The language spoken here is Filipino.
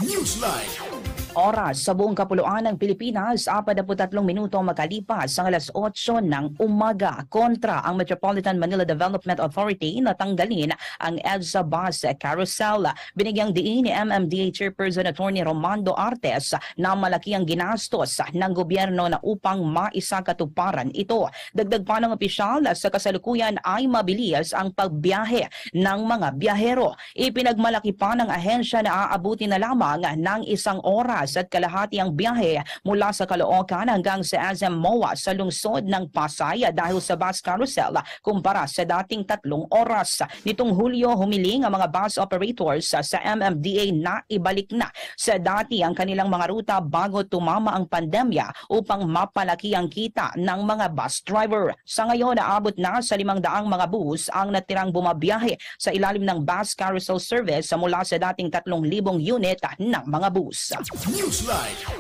Newsline. Oras sa buong kapuluan ng Pilipinas, 43 minuto makalipas ang alas 8 ng umaga. Kontra ang Metropolitan Manila Development Authority na tanggalin ang EDSA Bus Carousel. Binigyang diin ni MMDA Chairperson Attorney Romando Artes na malaki ang ginastos ng gobyerno na upang maisakatuparan ito. Dagdag pa ng opisyal, sa kasalukuyan ay mabilis ang pagbiyahe ng mga biyahero. Ipinagmalaki pa ng ahensya na aabuti na lamang ng 1 oras at kalahati ang biyahe mula sa Caloocan hanggang sa SM MOA sa lungsod ng Pasay dahil sa bus carousel kumpara sa dating 3 oras. Nitong Hulyo, humiling ang mga bus operators sa MMDA na ibalik na sa dati ang kanilang mga ruta bago tumama ang pandemya upang mapalaki ang kita ng mga bus driver. Sa ngayon, naabot na sa 500 mga bus ang natirang bumabiyahe sa ilalim ng bus carousel service mula sa dating 3,000 unit ng mga bus. Newsline.